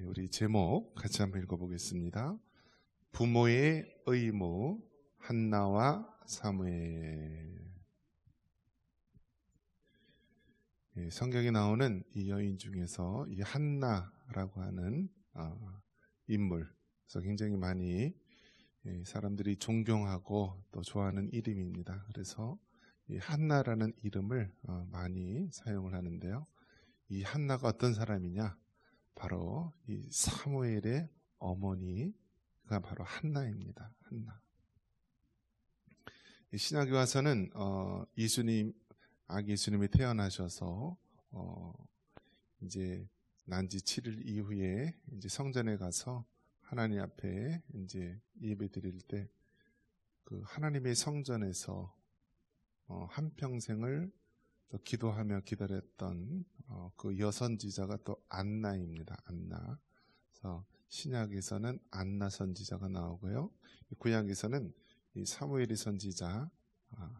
우리 제목 같이 한번 읽어보겠습니다. 부모의 의무, 한나와 사무엘. 성경에 나오는 이 여인 중에서 이 한나라고 하는 인물, 그래서 굉장히 많이 사람들이 존경하고 또 좋아하는 이름입니다. 그래서 이 한나라는 이름을 많이 사용을 하는데요. 이 한나가 어떤 사람이냐? 바로 이 사무엘의 어머니가 바로 한나입니다. 한나. 신약에 와서는 아기 예수님이 태어나셔서 이제 난지 7일 이후에 이제 성전에 가서 하나님 앞에 이제 예배 드릴 때 그 하나님의 성전에서 한 평생을 또 기도하며 기다렸던 그 여선지자가 또 안나입니다. 안나. 그래서 신약에서는 안나 선지자가 나오고요. 구약에서는 이 사무엘이 선지자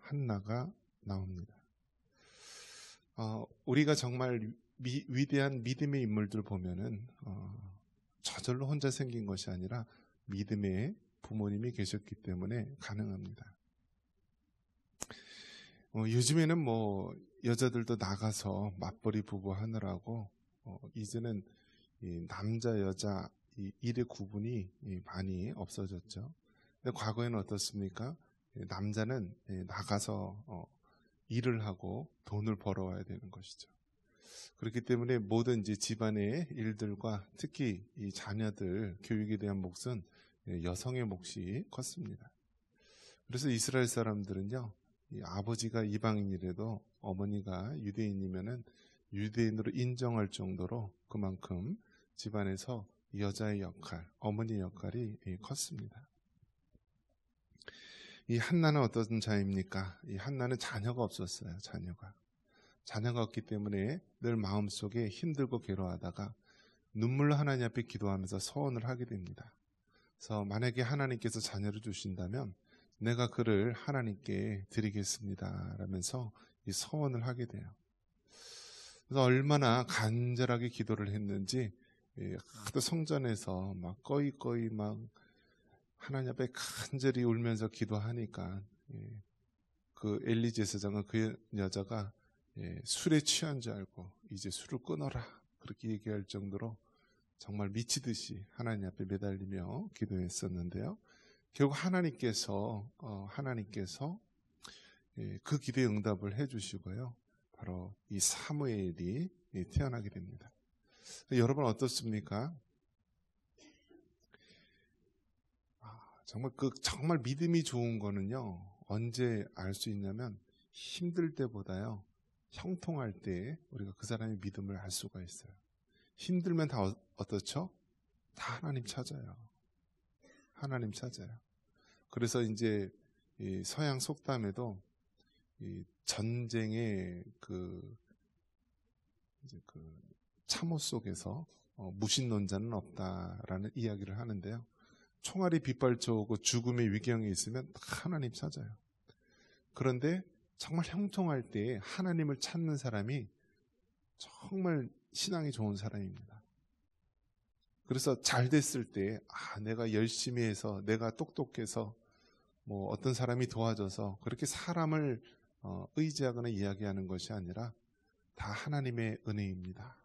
한나가 나옵니다. 우리가 정말 위대한 믿음의 인물들 보면은 저절로 혼자 생긴 것이 아니라 믿음의 부모님이 계셨기 때문에 가능합니다. 요즘에는 뭐 여자들도 나가서 맞벌이 부부 하느라고 이제는 이 남자 여자 이 일의 구분이 많이 없어졌죠. 근데 과거에는 어떻습니까? 남자는 나가서 일을 하고 돈을 벌어와야 되는 것이죠. 그렇기 때문에 모든 이제 집안의 일들과 특히 이 자녀들 교육에 대한 몫은 여성의 몫이 컸습니다. 그래서 이스라엘 사람들은요, 이 아버지가 이방인이라도 어머니가 유대인이면은 유대인으로 인정할 정도로 그만큼 집안에서 여자의 역할, 어머니의 역할이 컸습니다. 이 한나는 어떤 자입니까? 이 한나는 자녀가 없었어요. 자녀가 없기 때문에 늘 마음속에 힘들고 괴로워하다가 눈물로 하나님 앞에 기도하면서 서원을 하게 됩니다. 그래서 만약에 하나님께서 자녀를 주신다면 내가 그를 하나님께 드리겠습니다 라면서 이 서원을 하게 돼요. 그래서 얼마나 간절하게 기도를 했는지 하도 성전에서 막 꺼이꺼이 막 하나님 앞에 간절히 울면서 기도하니까 그 엘리 제사장은 그 여자가 술에 취한 줄 알고 이제 술을 끊어라 그렇게 얘기할 정도로 정말 미치듯이 하나님 앞에 매달리며 기도했었는데요. 결국 하나님께서 그 기도에 응답을 해주시고요. 바로 이 사무엘이 태어나게 됩니다. 여러분 어떻습니까? 정말 믿음이 좋은 거는요. 언제 알 수 있냐면 힘들 때보다요. 형통할 때 우리가 그 사람의 믿음을 알 수가 있어요. 힘들면 다 어떻죠? 다 하나님 찾아요. 하나님 찾아요. 그래서 이제 이 서양 속담에도 이 전쟁의 그 참호 속에서 무신론자는 없다라는 이야기를 하는데요. 총알이 빗발쳐오고 죽음의 위경에 있으면 다 하나님 찾아요. 그런데 정말 형통할 때 하나님을 찾는 사람이 정말 신앙이 좋은 사람입니다. 그래서 잘 됐을 때 내가 열심히 해서 내가 똑똑해서 뭐 어떤 사람이 도와줘서 그렇게 사람을 의지하거나 이야기하는 것이 아니라 다 하나님의 은혜입니다.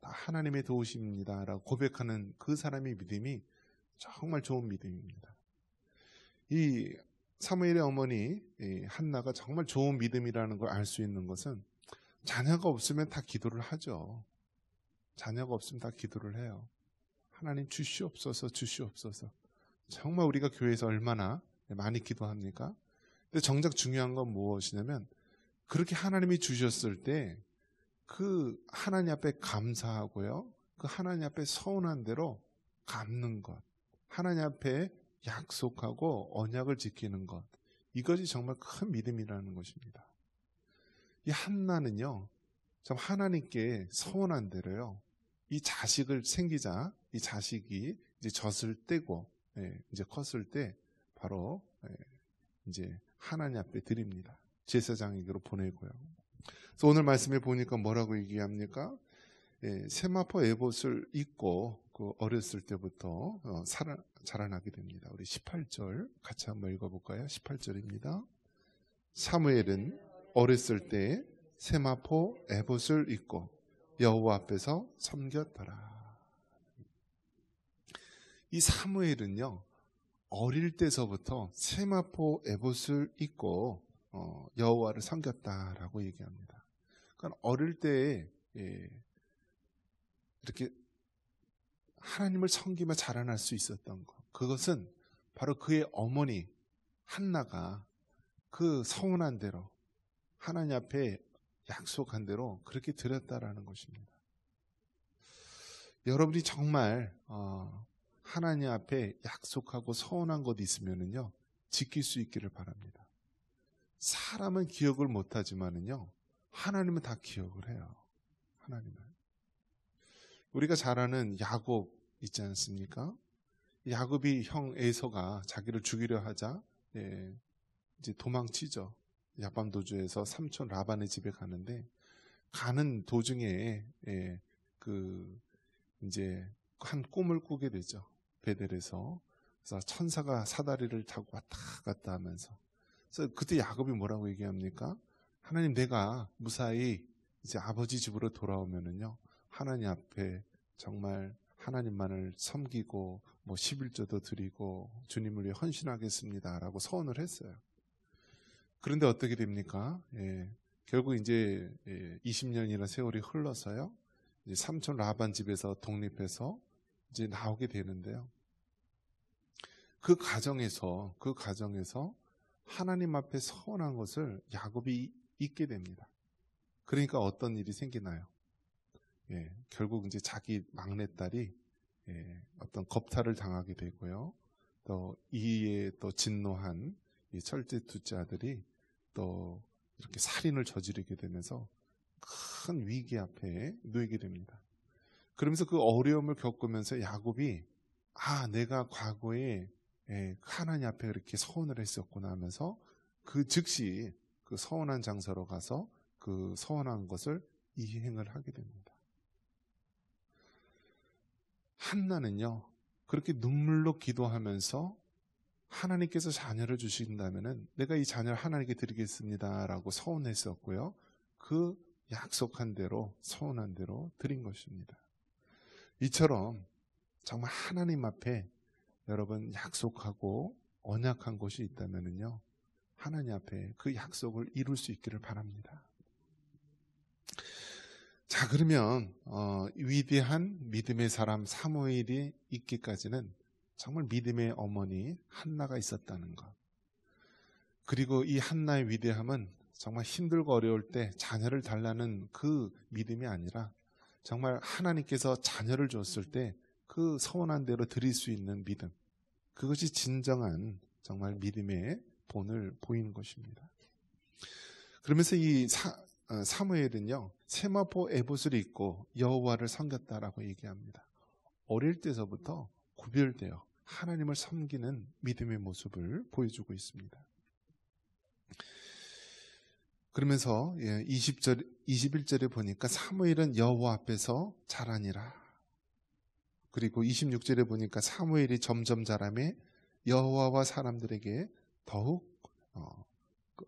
다 하나님의 도우심입니다 라고 고백하는 그 사람의 믿음이 정말 좋은 믿음입니다. 이 사무엘의 어머니 한나가 정말 좋은 믿음이라는 걸 알 수 있는 것은 자녀가 없으면 다 기도를 하죠. 자녀가 없으면 다 기도를 해요. 하나님 주시옵소서 주시옵소서. 정말 우리가 교회에서 얼마나 많이 기도합니까? 근데 정작 중요한 건 무엇이냐면 그렇게 하나님이 주셨을 때 그 하나님 앞에 감사하고요. 그 하나님 앞에 서운한 대로 갚는 것. 하나님 앞에 약속하고 언약을 지키는 것. 이것이 정말 큰 믿음이라는 것입니다. 이 한나는요. 참 하나님께 서운한 대로요. 이 자식을 생기자 이 자식이 이제 젖을 떼고 이제 컸을 때 바로 이제 하나님 앞에 드립니다. 제사장에게로 보내고요. 그래서 오늘 말씀에 보니까 뭐라고 얘기합니까? 세마포 에봇을 입고 그 어렸을 때부터 자라나게 됩니다. 우리 18절 같이 한번 읽어볼까요? 18절입니다. 사무엘은 어렸을 때 세마포 에봇을 입고 여호와 앞에서 섬겼더라. 이 사무엘은요, 어릴 때서부터 세마포 에봇을 입고 여호와를 섬겼다라고 얘기합니다. 그러니까 어릴 때 이렇게 하나님을 섬기며 자라날 수 있었던 것, 그것은 바로 그의 어머니 한나가 그 서운한 대로 하나님 앞에 약속한 대로 그렇게 드렸다라는 것입니다. 여러분이 정말 하나님 앞에 약속하고 서운한 것 있으면은요, 지킬 수 있기를 바랍니다. 사람은 기억을 못하지만은요, 하나님은 다 기억을 해요. 하나님은. 우리가 잘 아는 야곱 있지 않습니까? 야곱이 형 에서가 자기를 죽이려 하자 이제 도망치죠. 야밤도주에서 삼촌 라반의 집에 가는데, 가는 도중에 이제 한 꿈을 꾸게 되죠. 베델에서. 그래서 천사가 사다리를 타고 왔다 갔다 하면서. 그래서 그때 야곱이 뭐라고 얘기합니까? 하나님, 내가 무사히 이제 아버지 집으로 돌아오면은요, 하나님 앞에 정말 하나님만을 섬기고 11조도 드리고 주님을 위해 헌신하겠습니다라고 서원을 했어요. 그런데 어떻게 됩니까? 결국 이제 20년이나 세월이 흘러서요, 이제 삼촌 라반 집에서 독립해서 이제 나오게 되는데요. 그 과정에서 하나님 앞에 서운한 것을 야곱이 잊게 됩니다. 그러니까 어떤 일이 생기나요? 결국 이제 자기 막내딸이 어떤 겁탈을 당하게 되고요. 또 이에 또 진노한 이 철제 둘째 아들이 또 이렇게 살인을 저지르게 되면서 큰 위기 앞에 놓이게 됩니다. 그러면서 그 어려움을 겪으면서 야곱이 내가 과거에 하나님 앞에 이렇게 서원을 했었구나 하면서 그 즉시 그 서원한 장소로 가서 그 서원한 것을 이행을 하게 됩니다. 한나는요, 그렇게 눈물로 기도하면서 하나님께서 자녀를 주신다면은 내가 이 자녀를 하나님께 드리겠습니다라고 서원했었고요. 그 약속한 대로, 서원한 대로 드린 것입니다. 이처럼 정말 하나님 앞에 여러분 약속하고 언약한 것이 있다면은요, 하나님 앞에 그 약속을 이룰 수 있기를 바랍니다. 자, 그러면 위대한 믿음의 사람 사무엘이 있기까지는 정말 믿음의 어머니 한나가 있었다는 것, 그리고 이 한나의 위대함은 정말 힘들고 어려울 때 자녀를 달라는 그 믿음이 아니라 정말 하나님께서 자녀를 줬을 때 그 서원한 대로 드릴 수 있는 믿음, 그것이 진정한 정말 믿음의 본을 보이는 것입니다. 그러면서 이 사무엘은요, 세마포 에봇을 입고 여호와를 섬겼다라고 얘기합니다. 어릴 때서부터 구별되어 하나님을 섬기는 믿음의 모습을 보여주고 있습니다. 그러면서 21절에 보니까 사무엘은 여호와 앞에서 자라니라. 그리고 26절에 보니까 사무엘이 점점 자라매 여호와와 사람들에게 더욱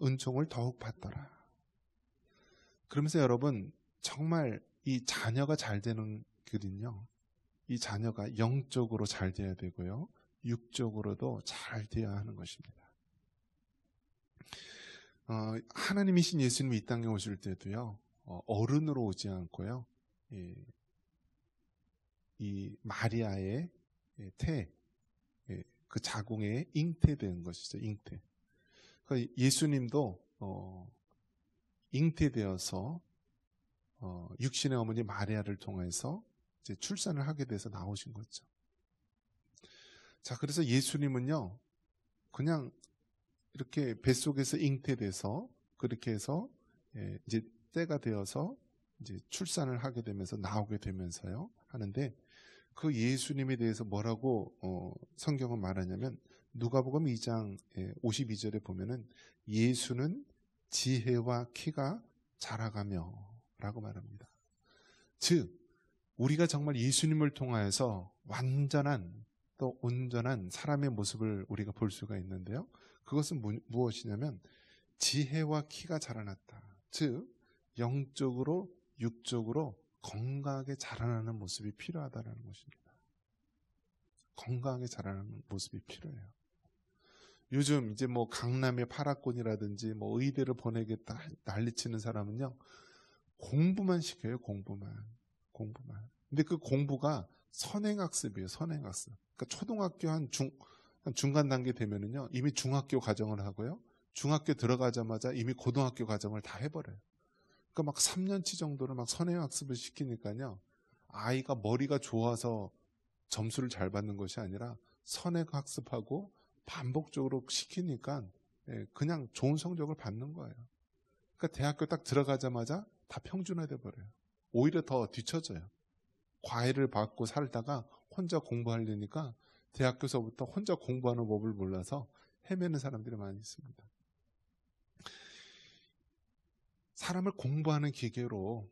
은총을 더욱 받더라. 그러면서 여러분, 정말 이 자녀가 잘 되는 길은요, 이 자녀가 영적으로 잘 돼야 되고요, 육적으로도 잘 돼야 하는 것입니다. 하나님이신 예수님이 이 땅에 오실 때도요, 어른으로 오지 않고요, 이 마리아의 그 자궁에 잉태된 것이죠. 잉태. 그러니까 예수님도 잉태되어서 육신의 어머니 마리아를 통해서 이제 출산을 하게 돼서 나오신 거죠. 자, 그래서 예수님은요, 그냥 이렇게 뱃속에서 잉태돼서 그렇게 해서 이제 때가 되어서 이제 출산을 하게 되면서 나오게 되면서요 하는데, 그 예수님에 대해서 뭐라고 성경은 말하냐면, 누가복음 2장 52절에 보면은 예수는 지혜와 키가 자라가며 라고 말합니다. 즉 우리가 정말 예수님을 통하여서 완전한 또 온전한 사람의 모습을 우리가 볼 수가 있는데요. 그것은 무엇이냐면 지혜와 키가 자라났다. 즉 영적으로 육적으로 건강하게 자라나는 모습이 필요하다는 것입니다. 건강하게 자라나는 모습이 필요해요. 요즘 이제 뭐 강남의 파라곤이라든지 뭐 의대를 보내겠다 난리치는 사람은요, 공부만 시켜요. 공부만. 근데 그 공부가 선행학습이에요. 선행학습. 그러니까 초등학교 한 중간 단계 되면은요, 이미 중학교 과정을 하고요, 중학교 들어가자마자 이미 고등학교 과정을 다 해버려요. 그러니까 막 3년치 정도를 막 선행학습을 시키니까요, 아이가 머리가 좋아서 점수를 잘 받는 것이 아니라 선행학습하고 반복적으로 시키니까 그냥 좋은 성적을 받는 거예요. 그러니까 대학교 딱 들어가자마자 다 평준화돼 버려요. 오히려 더 뒤처져요. 과외를 받고 살다가 혼자 공부하려니까 대학교서부터 혼자 공부하는 법을 몰라서 헤매는 사람들이 많이 있습니다. 사람을 공부하는 기계로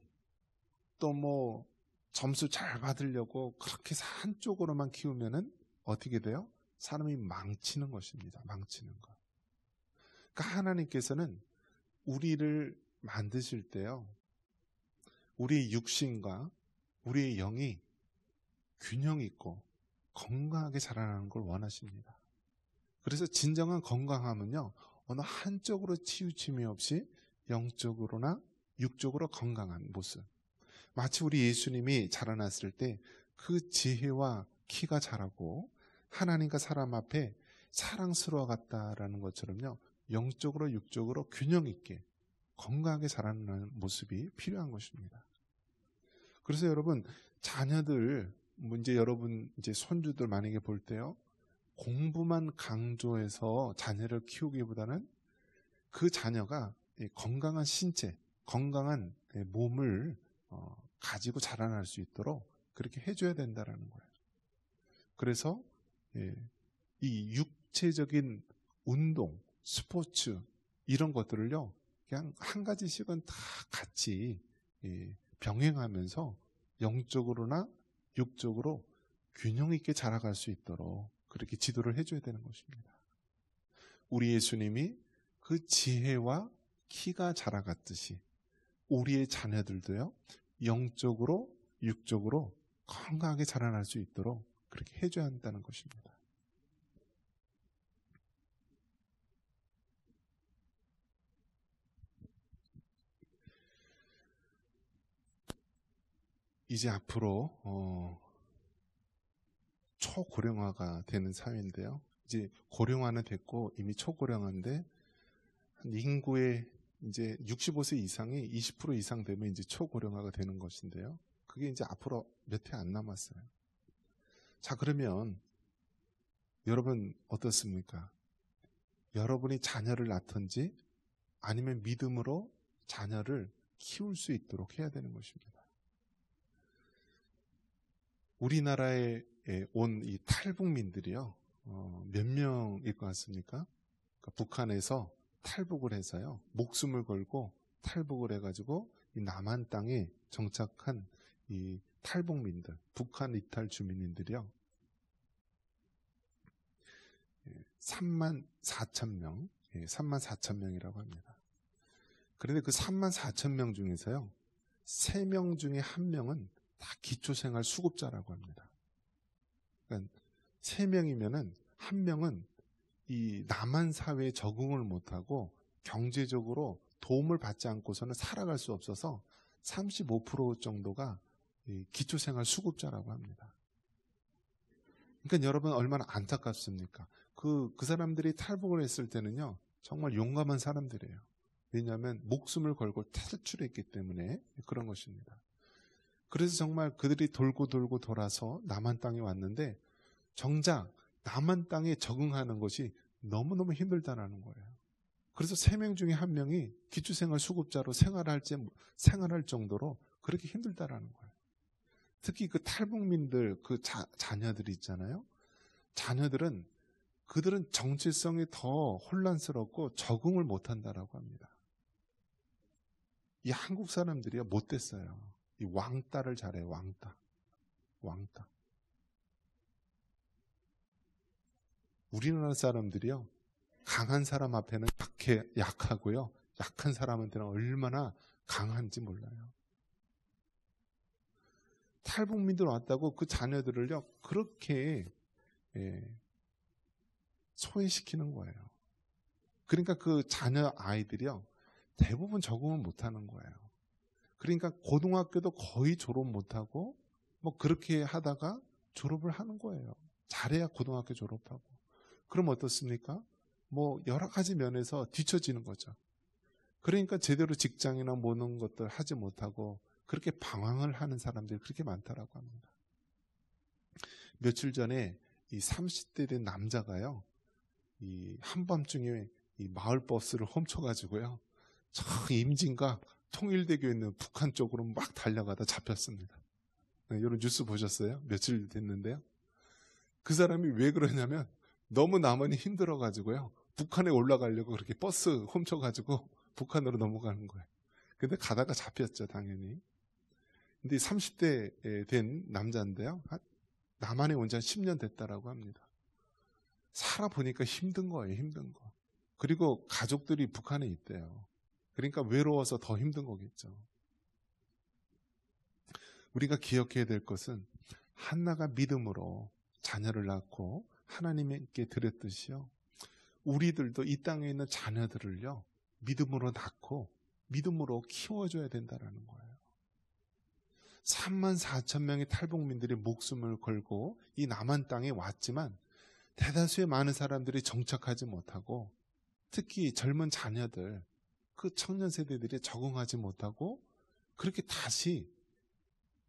또 뭐 점수 잘 받으려고 그렇게 한쪽으로만 키우면은 어떻게 돼요? 사람이 망치는 것입니다. 망치는 것. 그러니까 하나님께서는 우리를 만드실 때요, 우리의 육신과 우리의 영이 균형 있고 건강하게 자라나는 걸 원하십니다. 그래서 진정한 건강함은요, 어느 한쪽으로 치우침이 없이 영적으로나 육적으로 건강한 모습. 마치 우리 예수님이 자라났을 때 그 지혜와 키가 자라고 하나님과 사람 앞에 사랑스러워갔다라는 것처럼요, 영적으로 육적으로 균형 있게 건강하게 자라는 모습이 필요한 것입니다. 그래서 여러분, 자녀들, 이제 여러분 이제 손주들 만약에 볼 때요, 공부만 강조해서 자녀를 키우기보다는 그 자녀가 건강한 신체, 건강한 몸을 가지고 자라날 수 있도록 그렇게 해줘야 된다라는 거예요. 그래서 이 육체적인 운동, 스포츠 이런 것들을요, 그냥 한 가지씩은 다 같이 병행하면서 영적으로나 육적으로 균형 있게 자라갈 수 있도록 그렇게 지도를 해줘야 되는 것입니다. 우리 예수님이 그 지혜와 키가 자라갔듯이 우리의 자녀들도요, 영적으로 육적으로 건강하게 자라날 수 있도록 그렇게 해줘야 한다는 것입니다. 이제 앞으로 초고령화가 되는 사회인데요. 이제 고령화는 됐고 이미 초고령화인데 한 인구의 이제 65세 이상이 20% 이상 되면 이제 초고령화가 되는 것인데요. 그게 이제 앞으로 몇 해 안 남았어요. 자, 그러면 여러분 어떻습니까? 여러분이 자녀를 낳든지 아니면 믿음으로 자녀를 키울 수 있도록 해야 되는 것입니다. 우리나라에 온 이 탈북민들이요, 몇 명일 것 같습니까? 그러니까 북한에서 탈북을 해서요, 목숨을 걸고 탈북을 해가지고 이 남한 땅에 정착한 이 탈북민들, 북한 이탈 주민들이요, 3만 4천 명, 3만 4천 명이라고 합니다. 그런데 그 3만 4천 명 중에서요, 3명 중에 1명은 다 기초생활 수급자라고 합니다. 그러니까 3명이면은 1명은 이 남한 사회에 적응을 못하고 경제적으로 도움을 받지 않고서는 살아갈 수 없어서 35% 정도가 기초생활 수급자라고 합니다. 그러니까 여러분 얼마나 안타깝습니까? 그 사람들이 탈북을 했을 때는요, 정말 용감한 사람들이에요. 왜냐하면 목숨을 걸고 탈출했기 때문에 그런 것입니다. 그래서 정말 그들이 돌고 돌아서 남한 땅에 왔는데 정작 남한 땅에 적응하는 것이 너무너무 힘들다는 거예요. 그래서 3명 중에 1명이 기초생활 수급자로 생활할 정도로 그렇게 힘들다는 거예요. 특히 그 탈북민들 그 자녀들이 있잖아요. 자녀들은 그들은 정체성이 더 혼란스럽고 적응을 못한다라고 합니다. 이 한국 사람들이요, 못됐어요. 이 왕따를 잘해요. 왕따. 우리나라 사람들이요, 강한 사람 앞에는 약하고요, 약한 사람한테는 얼마나 강한지 몰라요. 탈북민들 왔다고 그 자녀들을요 그렇게 소외시키는 거예요. 그러니까 그 자녀 아이들이요 대부분 적응을 못하는 거예요. 그러니까 고등학교도 거의 졸업 못하고 뭐 그렇게 하다가 졸업을 하는 거예요. 잘해야 고등학교 졸업하고. 그럼 어떻습니까? 뭐 여러 가지 면에서 뒤처지는 거죠. 그러니까 제대로 직장이나 모든 것들 하지 못하고 그렇게 방황을 하는 사람들이 그렇게 많다라고 합니다. 며칠 전에 이 30대 된 남자가요, 이 한밤중에 이 마을 버스를 훔쳐가지고요, 저 임진각 통일대교에 있는 북한 쪽으로 막 달려가다 잡혔습니다. 네, 이런 뉴스 보셨어요? 며칠 됐는데요. 그 사람이 왜 그러냐면 너무 남한이 힘들어가지고요, 북한에 올라가려고 그렇게 버스 훔쳐가지고 북한으로 넘어가는 거예요. 근데 가다가 잡혔죠, 당연히. 근데 30대 된 남자인데요, 남한에 온 지 한 10년 됐다라고 합니다. 살아보니까 힘든 거예요, 힘든 거. 그리고 가족들이 북한에 있대요. 그러니까 외로워서 더 힘든 거겠죠. 우리가 기억해야 될 것은 한나가 믿음으로 자녀를 낳고 하나님께 드렸듯이요, 우리들도 이 땅에 있는 자녀들을요 믿음으로 낳고 믿음으로 키워줘야 된다는 거예요. 34,000명의 탈북민들이 목숨을 걸고 이 남한 땅에 왔지만 대다수의 많은 사람들이 정착하지 못하고, 특히 젊은 자녀들, 그 청년 세대들이 적응하지 못하고 그렇게 다시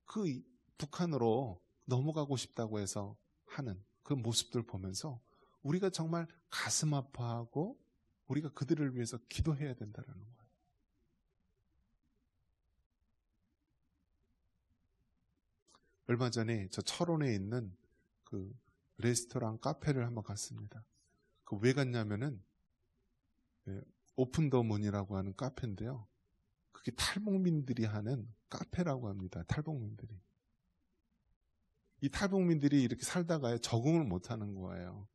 그 북한으로 넘어가고 싶다고 해서 하는 그 모습들 보면서 우리가 정말 가슴 아파하고 우리가 그들을 위해서 기도해야 된다는 거예요. 얼마 전에 저 철원에 있는 그 레스토랑 카페를 한번 갔습니다. 그 왜 갔냐면은 오픈 더 문이라고 하는 카페인데요, 그게 탈북민들이 하는 카페라고 합니다. 탈북민들이. 이 탈북민들이 이렇게 살다가 적응을 못하는 거예요.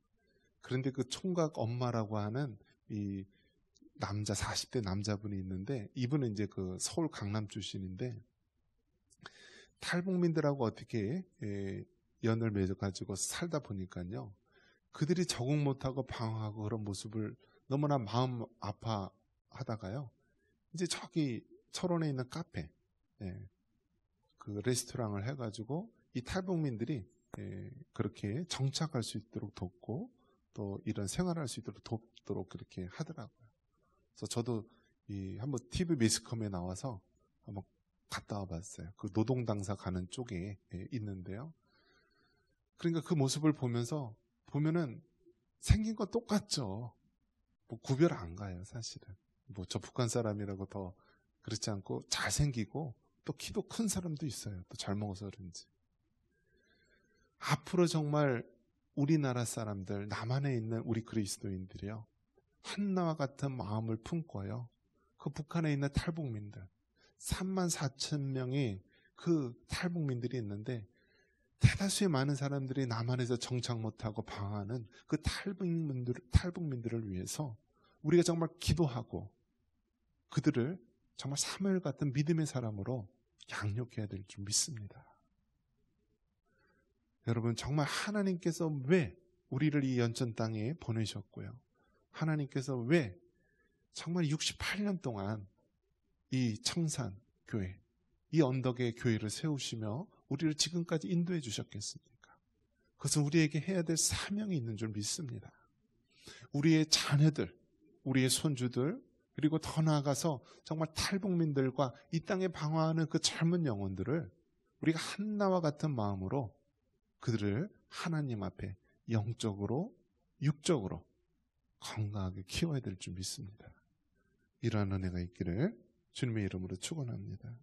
그런데 그 총각 엄마라고 하는 이 남자 40대 남자분이 있는데, 이분은 이제 그 서울 강남 출신인데 탈북민들하고 어떻게 연을 맺어가지고 살다 보니까요, 그들이 적응 못하고 방황하고 그런 모습을 너무나 마음 아파하다가요, 이제 저기 철원에 있는 카페, 그 레스토랑을 해가지고 이 탈북민들이 그렇게 정착할 수 있도록 돕고 또 이런 생활할 수 있도록 돕도록 그렇게 하더라고요. 그래서 저도 한번 TV 매스컴에 나와서 한번 갔다 와봤어요. 그 노동당사 가는 쪽에 있는데요. 그러니까 그 모습을 보면서 보면은 생긴 건 똑같죠. 뭐 구별 안 가요, 사실은. 뭐 저 북한 사람이라고 더 그렇지 않고 잘생기고 또 키도 큰 사람도 있어요. 또 잘 먹어서 그런지. 앞으로 정말 우리나라 사람들, 남한에 있는 우리 그리스도인들이요, 한나와 같은 마음을 품고요, 그 북한에 있는 탈북민들 34,000명의 그 탈북민들이 있는데 대다수의 많은 사람들이 남한에서 정착 못하고 방황하는 그 탈북민들을 위해서 우리가 정말 기도하고 그들을 정말 사무엘 같은 믿음의 사람으로 양육해야 될 줄 믿습니다. 여러분, 정말 하나님께서 왜 우리를 이 연천 땅에 보내셨고요, 하나님께서 왜 정말 68년 동안 이 청산교회, 이 언덕의 교회를 세우시며 우리를 지금까지 인도해 주셨겠습니까? 그것은 우리에게 해야 될 사명이 있는 줄 믿습니다. 우리의 자녀들, 우리의 손주들, 그리고 더 나아가서 정말 탈북민들과 이 땅에 방황하는 그 젊은 영혼들을 우리가 한나와 같은 마음으로 그들을 하나님 앞에 영적으로, 육적으로 건강하게 키워야 될 줄 믿습니다. 이러한 은혜가 있기를 주님의 이름으로 축원합니다.